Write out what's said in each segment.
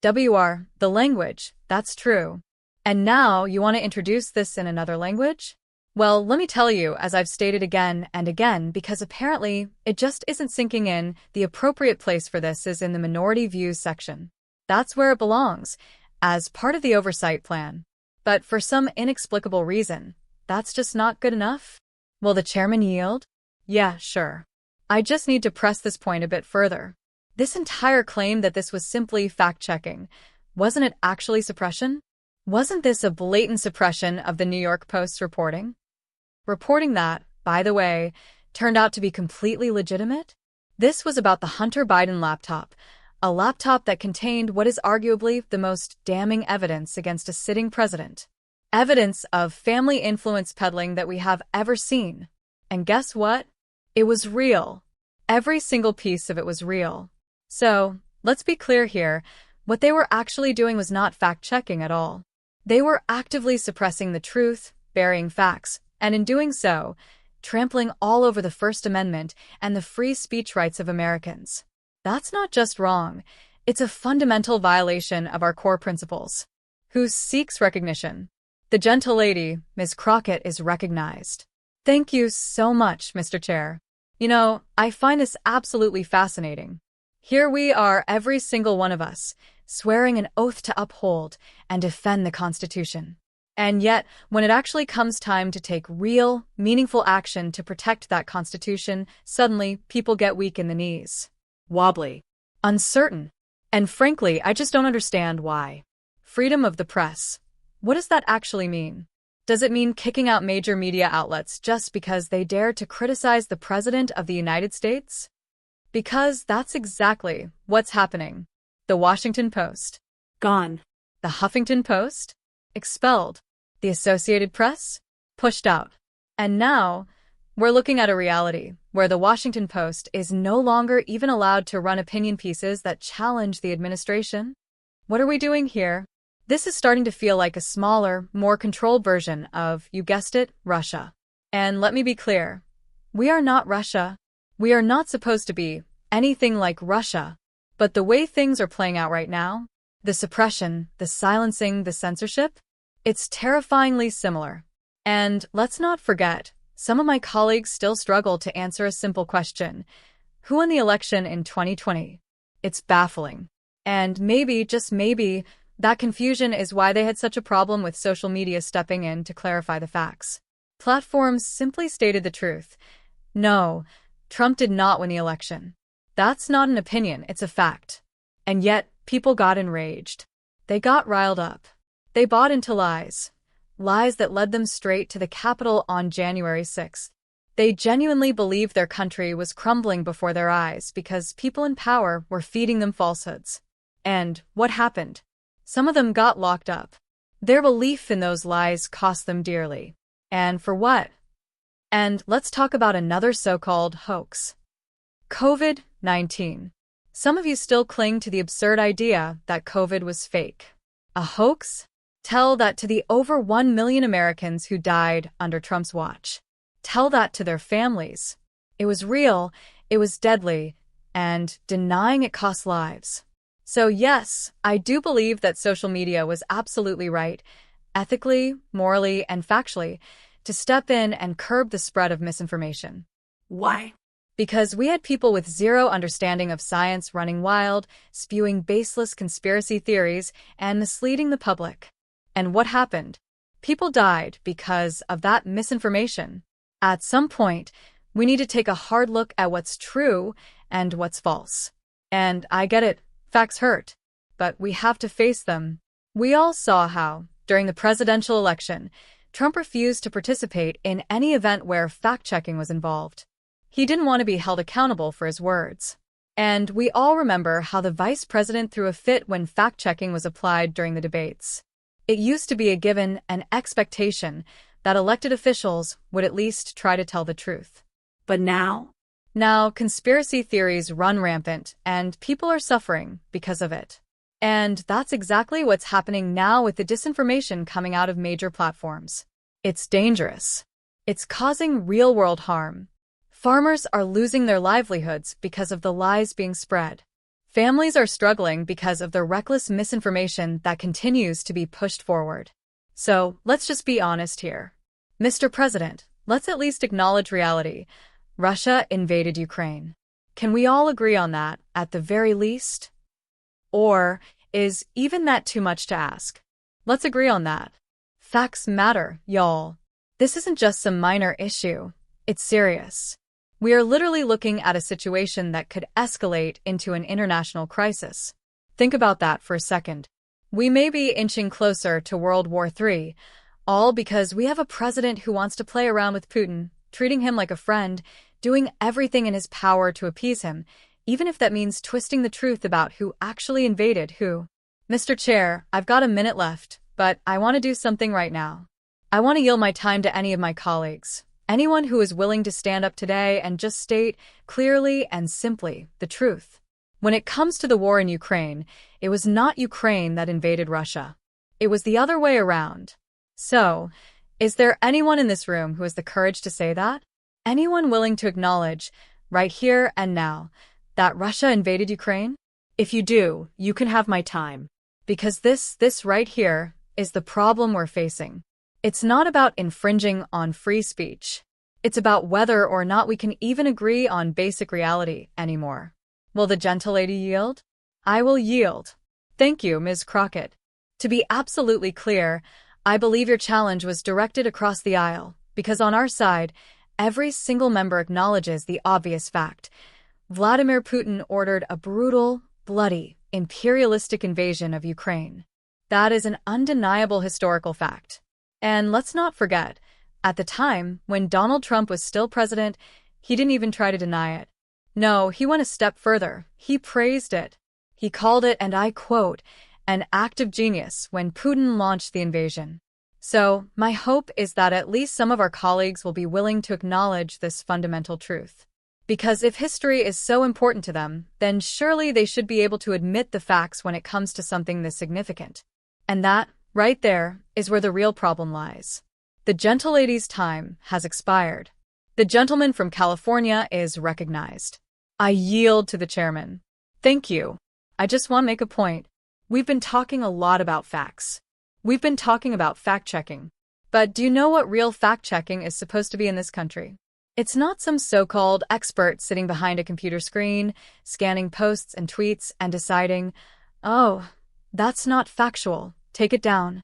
The language, that's true. And now you want to introduce this in another language? Well, let me tell you, as I've stated again and again, because apparently it just isn't sinking in, the appropriate place for this is in the minority views section. That's where it belongs, as part of the oversight plan. But for some inexplicable reason, that's just not good enough? Will the chairman yield? Yeah, sure. I just need to press this point a bit further. This entire claim that this was simply fact-checking, wasn't it actually suppression? Wasn't this a blatant suppression of the New York Post's reporting? Reporting that, by the way, turned out to be completely legitimate? This was about the Hunter Biden laptop, a laptop that contained what is arguably the most damning evidence against a sitting president. Evidence of family influence peddling that we have ever seen. And guess what? It was real. Every single piece of it was real. So, let's be clear here, what they were actually doing was not fact-checking at all. They were actively suppressing the truth, burying facts, and in doing so, trampling all over the First Amendment and the free speech rights of Americans. That's not just wrong, it's a fundamental violation of our core principles. Who seeks recognition? The gentle lady, Ms. Crockett, is recognized. Thank you so much, Mr. Chair. You know, I find this absolutely fascinating. Here we are, every single one of us, swearing an oath to uphold and defend the Constitution. And yet, when it actually comes time to take real, meaningful action to protect that Constitution, suddenly people get weak in the knees. Wobbly. Uncertain. And frankly, I just don't understand why. Freedom of the press. What does that actually mean? Does it mean kicking out major media outlets just because they dare to criticize the President of the United States? Because that's exactly what's happening. The Washington Post. Gone. The Huffington Post. Expelled. The Associated Press? Pushed out. And now, we're looking at a reality where the Washington Post is no longer even allowed to run opinion pieces that challenge the administration. What are we doing here? This is starting to feel like a smaller, more controlled version of, you guessed it, Russia. And let me be clear. We are not Russia. We are not supposed to be anything like Russia. But the way things are playing out right now, the suppression, the silencing, the censorship, it's terrifyingly similar. And let's not forget, some of my colleagues still struggle to answer a simple question. Who won the election in 2020? It's baffling. And maybe, just maybe, that confusion is why they had such a problem with social media stepping in to clarify the facts. Platforms simply stated the truth. No, Trump did not win the election. That's not an opinion, it's a fact. And yet, people got enraged. They got riled up. They bought into lies. Lies that led them straight to the Capitol on January 6th. They genuinely believed their country was crumbling before their eyes because people in power were feeding them falsehoods. And what happened? Some of them got locked up. Their belief in those lies cost them dearly. And for what? And let's talk about another so-called hoax. COVID-19. Some of you still cling to the absurd idea that COVID was fake. A hoax? Tell that to the over 1 million Americans who died under Trump's watch. Tell that to their families. It was real, it was deadly, and denying it cost lives. So yes, I do believe that social media was absolutely right, ethically, morally, and factually, to step in and curb the spread of misinformation. Why? Because we had people with zero understanding of science running wild, spewing baseless conspiracy theories, and misleading the public. And what happened? People died because of that misinformation. At some point, we need to take a hard look at what's true and what's false. And I get it, facts hurt, but we have to face them. We all saw how, during the presidential election, Trump refused to participate in any event where fact-checking was involved. He didn't want to be held accountable for his words. And we all remember how the vice president threw a fit when fact-checking was applied during the debates. It used to be a given, an expectation, that elected officials would at least try to tell the truth. But now? Now, conspiracy theories run rampant, and people are suffering because of it. And that's exactly what's happening now with the disinformation coming out of major platforms. It's dangerous. It's causing real-world harm. Farmers are losing their livelihoods because of the lies being spread. Families are struggling because of the reckless misinformation that continues to be pushed forward. So, let's just be honest here. Mr. President, let's at least acknowledge reality. Russia invaded Ukraine. Can we all agree on that, at the very least? Or is even that too much to ask? Let's agree on that. Facts matter, y'all. This isn't just some minor issue. It's serious. We are literally looking at a situation that could escalate into an international crisis. Think about that for a second. We may be inching closer to World War III, all because we have a president who wants to play around with Putin, treating him like a friend, doing everything in his power to appease him, even if that means twisting the truth about who actually invaded who. Mr. Chair, I've got a minute left, but I want to do something right now. I want to yield my time to any of my colleagues, anyone who is willing to stand up today and just state clearly and simply the truth. When it comes to the war in Ukraine, it was not Ukraine that invaded Russia. It was the other way around. So, is there anyone in this room who has the courage to say that? Anyone willing to acknowledge, right here and now, that Russia invaded Ukraine? If you do, you can have my time. Because this right here is the problem we're facing. It's not about infringing on free speech. It's about whether or not we can even agree on basic reality anymore. Will the gentle lady yield? I will yield. Thank you, Ms. Crockett. To be absolutely clear, I believe your challenge was directed across the aisle, because on our side, every single member acknowledges the obvious fact. Vladimir Putin ordered a brutal, bloody, imperialistic invasion of Ukraine. That is an undeniable historical fact. And let's not forget, at the time, when Donald Trump was still president, he didn't even try to deny it. No, he went a step further. He praised it. He called it, and I quote, an act of genius when Putin launched the invasion. So, my hope is that at least some of our colleagues will be willing to acknowledge this fundamental truth. Because if history is so important to them, then surely they should be able to admit the facts when it comes to something this significant. And that, right there, is where the real problem lies. The gentle lady's time has expired. The gentleman from California is recognized. I yield to the chairman. Thank you. I just want to make a point. We've been talking a lot about facts. We've been talking about fact-checking. But do you know what real fact-checking is supposed to be in this country? It's not some so-called expert sitting behind a computer screen, scanning posts and tweets and deciding, oh, that's not factual, take it down.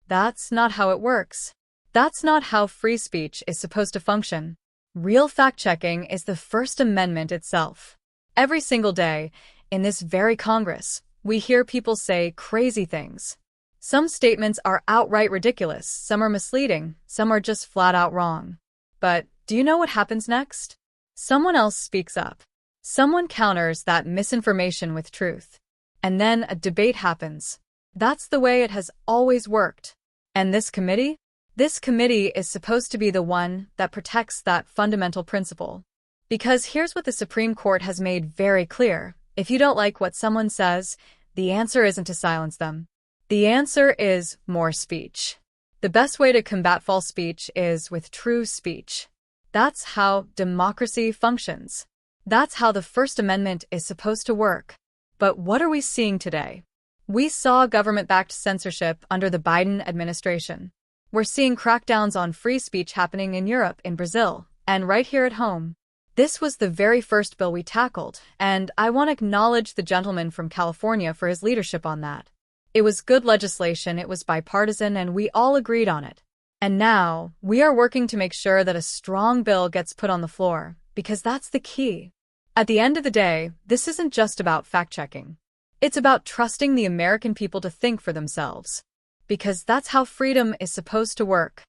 That's not how it works. That's not how free speech is supposed to function. Real fact-checking is the First Amendment itself. Every single day, in this very Congress, we hear people say crazy things. Some statements are outright ridiculous, some are misleading, some are just flat out wrong. But do you know what happens next? Someone else speaks up. Someone counters that misinformation with truth. And then a debate happens. That's the way it has always worked. And this committee? This committee is supposed to be the one that protects that fundamental principle. Because here's what the Supreme Court has made very clear. If you don't like what someone says, the answer isn't to silence them. The answer is more speech. The best way to combat false speech is with true speech. That's how democracy functions. That's how the First Amendment is supposed to work. But what are we seeing today? We saw government-backed censorship under the Biden administration. We're seeing crackdowns on free speech happening in Europe, in Brazil, and right here at home. This was the very first bill we tackled, and I want to acknowledge the gentleman from California for his leadership on that. It was good legislation, it was bipartisan, and we all agreed on it. And now, we are working to make sure that a strong bill gets put on the floor, because that's the key. At the end of the day, this isn't just about fact-checking. It's about trusting the American people to think for themselves. Because that's how freedom is supposed to work.